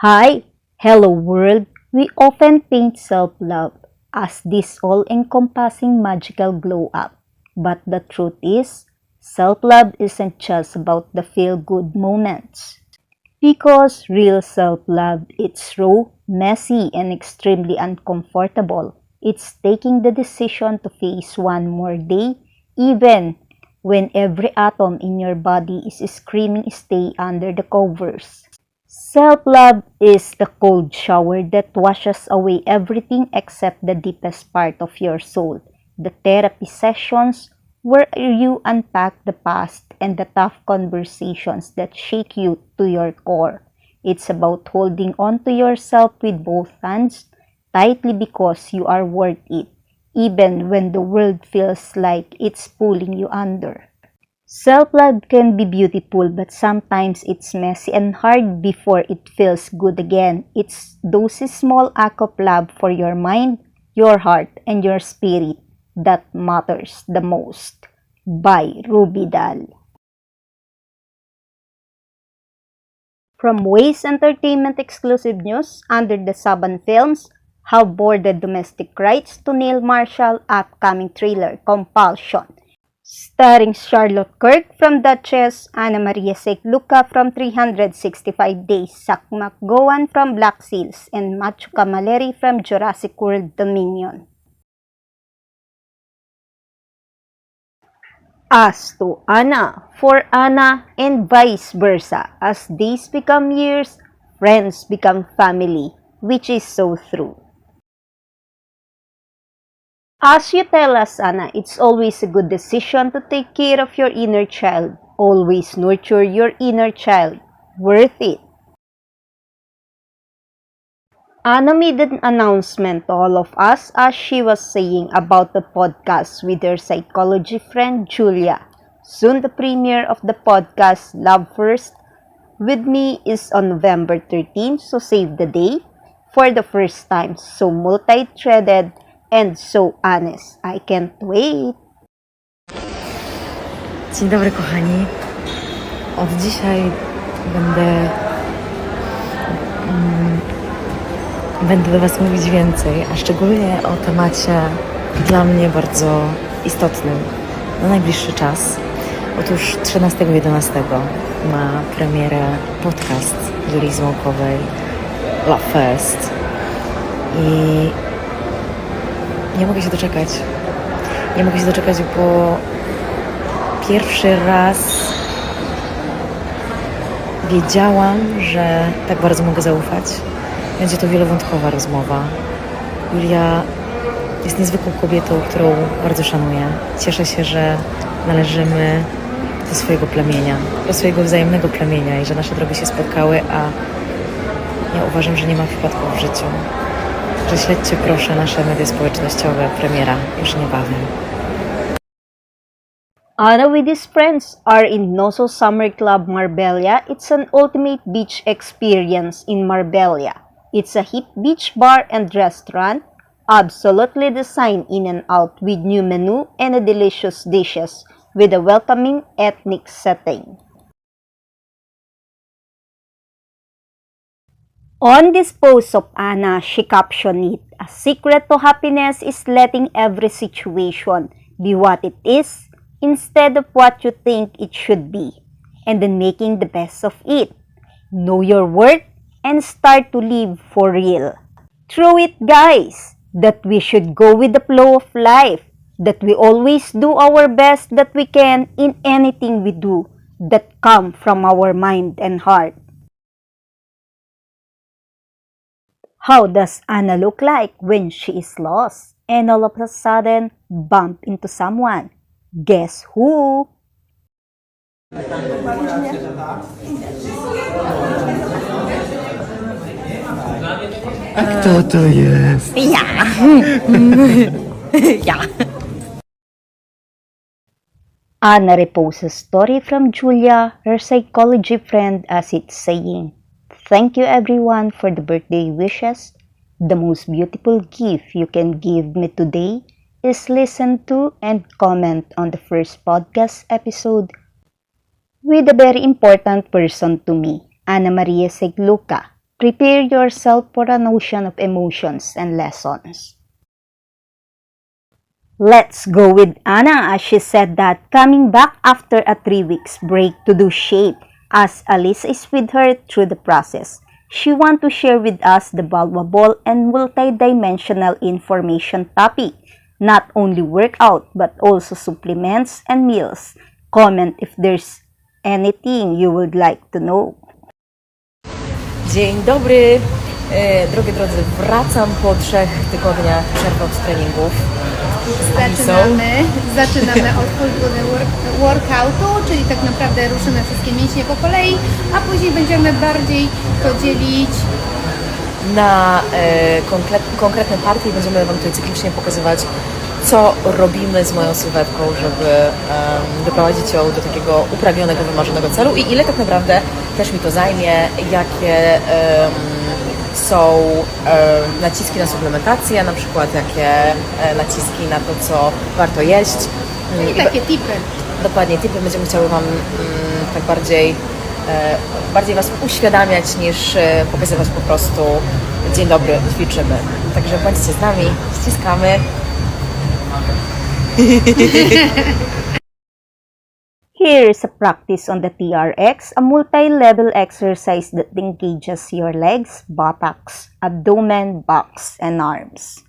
Hi, hello world. We often paint self-love as this all-encompassing magical glow-up. But the truth is, self-love isn't just about the feel-good moments. Because real self-love, it's raw, messy, and extremely uncomfortable. It's taking the decision to face one more day, even when every atom in your body is screaming stay under the covers. Self-love is the cold shower that washes away everything except the deepest part of your soul. The therapy sessions where you unpack the past and the tough conversations that shake you to your core. It's about holding on to yourself with both hands tightly because you are worth it, even when the world feels like it's pulling you under. Self-love can be beautiful, but sometimes it's messy and hard before it feels good again. It's those small acts of love for your mind, your heart, and your spirit that matters the most. By Ruby Dal. From Waze Entertainment exclusive news under the Saban Films, how boarded domestic rights to Neil Marshall upcoming thriller Compulsion. Starring Charlotte Kirk from Duchess, Ana Maria Luca from 365 Days, Zach McGowan from Black Seals, and Matthew Camilleri from Jurassic World Dominion. As to Anna, for Anna, and vice versa. As days become years, friends become family, which is so true. As you tell us, Anna, it's always a good decision to take care of your inner child. Always nurture your inner child. Worth it. Anna made an announcement to all of us as she was saying about the podcast with her psychology friend Julia. Soon the premiere of the podcast Love First with me is on November 13th, so save the day. For the first time, so multi-threaded and so honest. I can't wait. Dzień dobry kochani. Od dzisiaj będę do Was mówić więcej, a szczególnie o temacie dla mnie bardzo istotnym na najbliższy czas. Otóż 13.11 ma premierę podcast Julii Złąkowej Love First i nie mogę się doczekać. Nie mogę się doczekać, bo pierwszy raz wiedziałam, że tak bardzo mogę zaufać. Będzie to wielowątkowa rozmowa. Julia jest niezwykłą kobietą, którą bardzo szanuję. Cieszę się, że należymy do swojego plemienia, do swojego wzajemnego plemienia i że nasze drogi się spotkały, a ja uważam, że nie ma przypadków w życiu. Że śledźcie proszę nasze media społecznościowe, premiera już niebawem. Anna with his friends are in Noso Summer Club Marbella. It's an ultimate beach experience in Marbella. It's a hip beach bar and restaurant, absolutely designed in and out with new menu and delicious dishes with a welcoming ethnic setting. On this post of Anna, she captioned it, "A secret to happiness is letting every situation be what it is instead of what you think it should be, and then making the best of it. Know your worth and start to live for real." Through it, guys, that we should go with the flow of life, that we always do our best that we can in anything we do that come from our mind and heart. How does Anna look like when she is lost and all of a sudden bump into someone? Guess who? A kto to jest? Ja! Ja! Anna reposts a story from Julia, her psychology friend, as it's saying, "Thank you everyone for the birthday wishes. The most beautiful gift you can give me today is listen to and comment on the first podcast episode with a very important person to me, Ana Maria Segluca, prepare yourself for an ocean of emotions and lessons. Let's go with Anna as she said that coming back after a 3 weeks break to do shape as Alice is with her through the process. She wants to share with us the valuable and multi-dimensional information topic, not only workout but also supplements and meals. Comment if there's anything you would like to know. Dzień dobry, drogie drodzy, wracam po 3 tygodniach przerwy od treningów. Zaczynamy od full body workoutu, czyli tak naprawdę ruszymy wszystkie mięśnie po kolei, a później będziemy bardziej to dzielić Na konkretne partie i będziemy Wam tutaj cyklicznie pokazywać, co robimy z moją sylwetką, żeby doprowadzić ją do takiego upragnionego, wymarzonego celu i ile tak naprawdę też mi to zajmie, jakie są naciski na suplementację, na przykład jakie naciski na to, co warto jeść. i takie tipy. Dokładnie, tipy będziemy chciały Wam tak bardziej Was uświadamiać niż pokazywać po prostu dzień dobry, ćwiczymy. Także bądźcie z nami, ściskamy. Here is a practice on the TRX, a multi-level exercise that engages your legs, buttocks, abdomen, backs, and arms.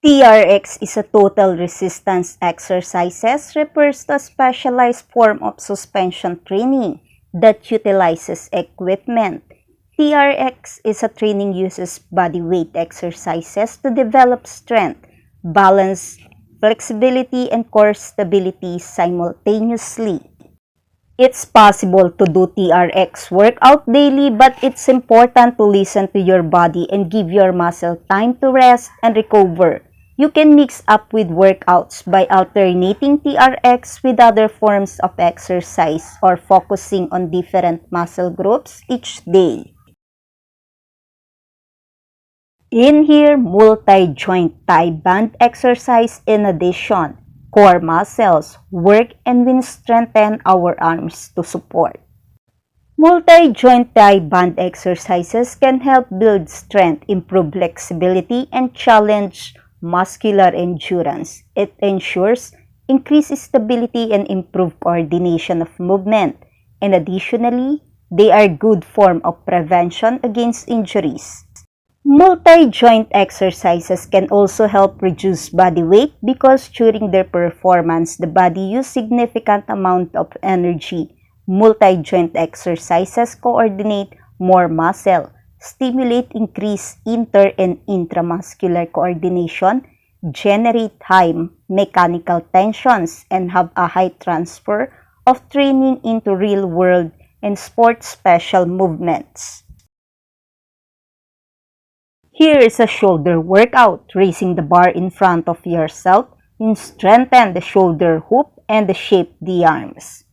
TRX is a total resistance exercises, refers to a specialized form of suspension training that utilizes equipment. TRX is a training uses body weight exercises to develop strength, balance, flexibility, and core stability simultaneously. It's possible to do TRX workout daily, but it's important to listen to your body and give your muscle time to rest and recover. You can mix up with workouts by alternating TRX with other forms of exercise or focusing on different muscle groups each day. In here, multi-joint thigh band exercise in addition. Core muscles work and we strengthen our arms to support. Multi-joint thigh band exercises can help build strength, improve flexibility, and challenge muscular endurance. It ensures increased stability and improved coordination of movement. And additionally, they are good form of prevention against injuries. Multi-joint exercises can also help reduce body weight because during their performance, the body uses significant amount of energy. Multi-joint exercises coordinate more muscle, stimulate increased inter- and intramuscular coordination, generate high mechanical tensions, and have a high transfer of training into real-world and sports special movements. Here is a shoulder workout, raising the bar in front of yourself and strengthen the shoulder hoop and shape the arms.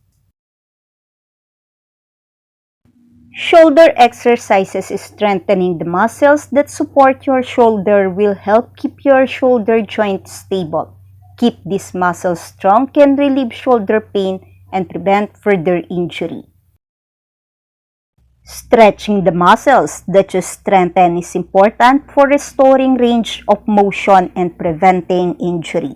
Shoulder exercises is strengthening the muscles that support your shoulder will help keep your shoulder joint stable. Keep these muscles strong can relieve shoulder pain and prevent further injury. Stretching the muscles that you strengthen is important for restoring range of motion and preventing injury.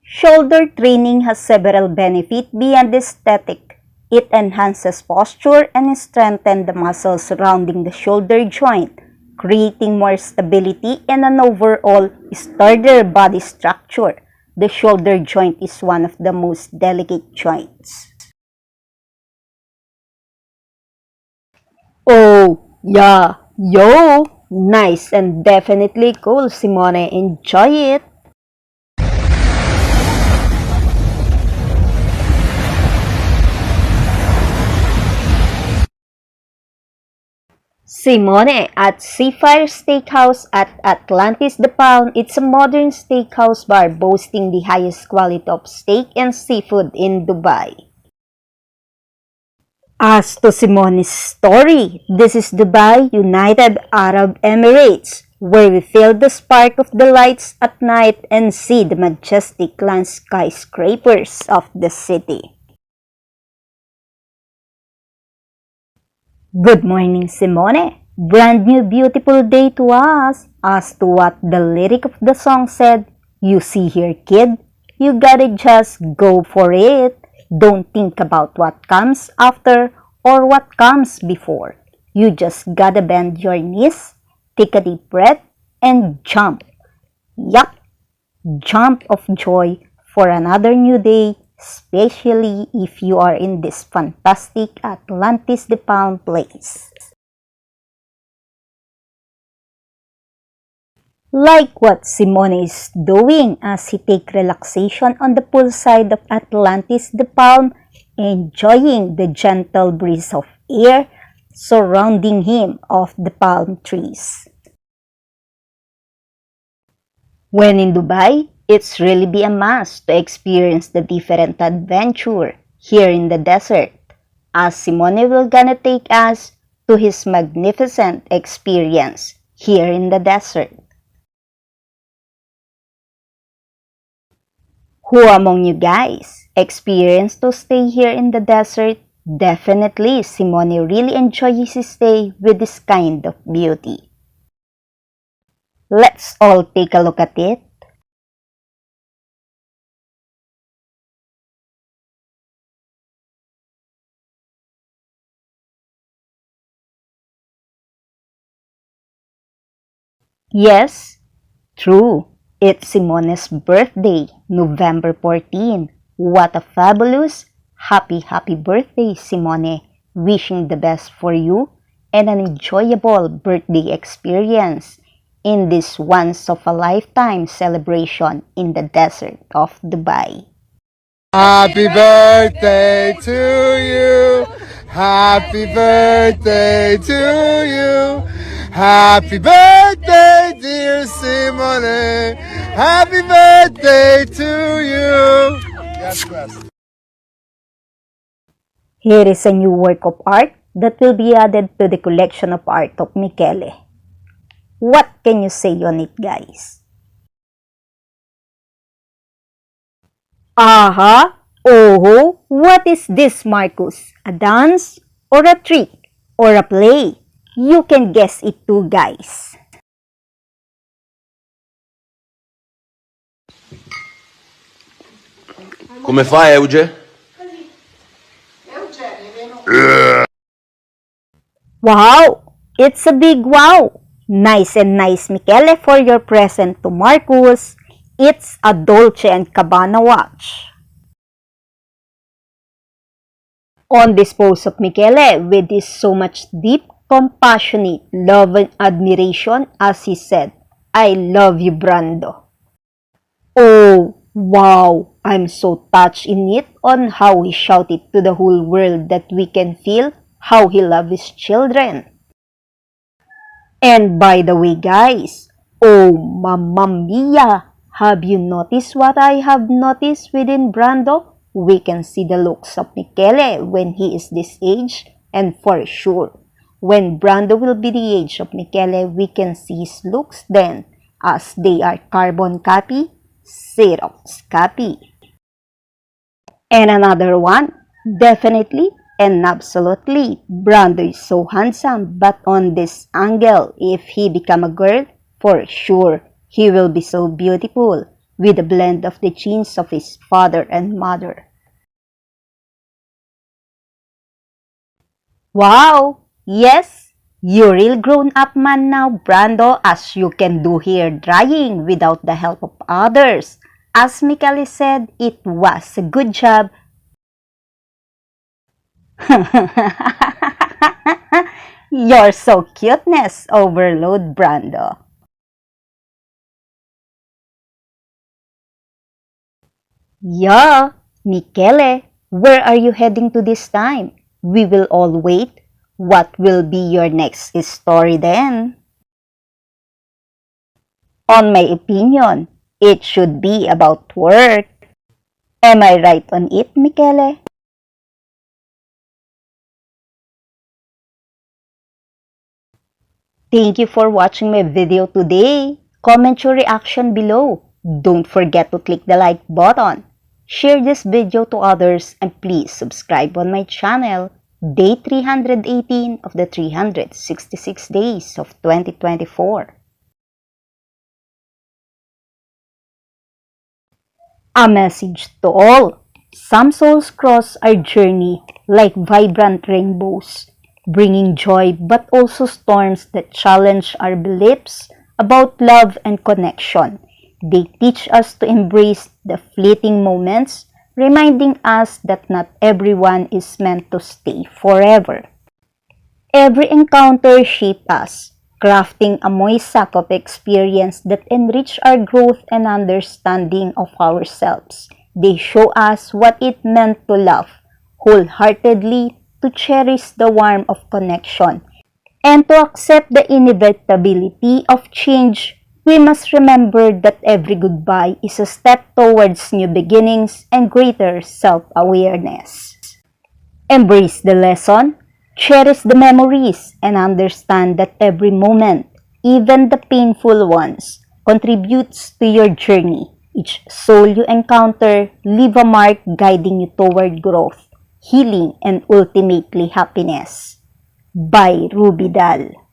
Shoulder training has several benefits beyond aesthetic. It enhances posture and strengthens the muscles surrounding the shoulder joint, creating more stability and an overall sturdier body structure. The shoulder joint is one of the most delicate joints. Oh, yeah, yo! Nice and definitely cool, Simone. Enjoy it! Simone at Seafire Steakhouse at Atlantis the Palm. It's a modern steakhouse bar boasting the highest quality of steak and seafood in Dubai. As to Simone's story, this is Dubai, United Arab Emirates, where we feel the spark of the lights at night and see the majestic land skyscrapers of the city. Good morning, Simone. Brand new beautiful day to us. As to what the lyric of the song said, you see here, kid, you gotta just go for it. Don't think about what comes after or what comes before. You just gotta bend your knees, take a deep breath, and jump. Yup, jump of joy for another new day, especially if you are in this fantastic Atlantis the Palm place. Like what Simone is doing as he take relaxation on the poolside of Atlantis the Palm, enjoying the gentle breeze of air surrounding him of the palm trees. When in Dubai, it's really be a must to experience the different adventure here in the desert, as Simone will gonna take us to his magnificent experience here in the desert. Who among you guys experienced to stay here in the desert? Definitely, Simone really enjoys his stay with this kind of beauty. Let's all take a look at it. Yes, true. It's Simone's birthday, November 14. What a fabulous, happy birthday, Simone. Wishing the best for you and an enjoyable birthday experience in this once-of-a-lifetime celebration in the desert of Dubai. Happy birthday to you. Happy birthday to you. Happy birthday, dear Simone. Happy birthday to you. Yes, best. Here is a new work of art that will be added to the collection of art of Michele. What can you say on it, guys? Aha! Oh, what is this, Marcus? A dance? Or a trick? Or a play? You can guess it too, guys. Come fai, Euge? Wow! It's a big wow! Nice and nice, Michele, for your present to Marcus. It's a Dolce & Gabbana watch. On this post of Michele, with his so much deep, compassionate love and admiration, as he said, I love you, Brando. Oh, wow! I'm so touched in it on how he shouted to the whole world that we can feel how he loves his children. And by the way, guys, oh, mamma mia! Have you noticed what I have noticed within Brando? We can see the looks of Michele when he is this age, and for sure, when Brando will be the age of Michele, we can see his looks then, as they are carbon copy, Xerox copy. And another one, definitely and absolutely, Brando is so handsome, but on this angle, if he become a girl, for sure, he will be so beautiful, with a blend of the genes of his father and mother. Wow! Yes, you're real grown-up man now, Brando, as you can do hair drying without the help of others. As Michele said, it was a good job. You're so cuteness overload, Brando. Yeah, Michele, where are you heading to this time? We will all wait. What will be your next story then? On my opinion, it should be about work. Am I right on it, Michele? Thank you for watching my video today. Comment your reaction below. Don't forget to click the like button. Share this video to others and please subscribe on my channel. day 318 of the 366 days of 2024. A message to all. Some souls cross our journey like vibrant rainbows, bringing joy but also storms that challenge our beliefs about love and connection. They teach us to embrace the fleeting moments, reminding us that not everyone is meant to stay forever. Every encounter shapes us, crafting a mosaic of experience that enrich our growth and understanding of ourselves. They show us what it meant to love wholeheartedly, to cherish the warmth of connection, and to accept the inevitability of change. We must remember that every goodbye is a step towards new beginnings and greater self-awareness. Embrace the lesson, cherish the memories, and understand that every moment, even the painful ones, contributes to your journey. Each soul you encounter leave a mark guiding you toward growth, healing, and ultimately happiness. By Ruby Dal.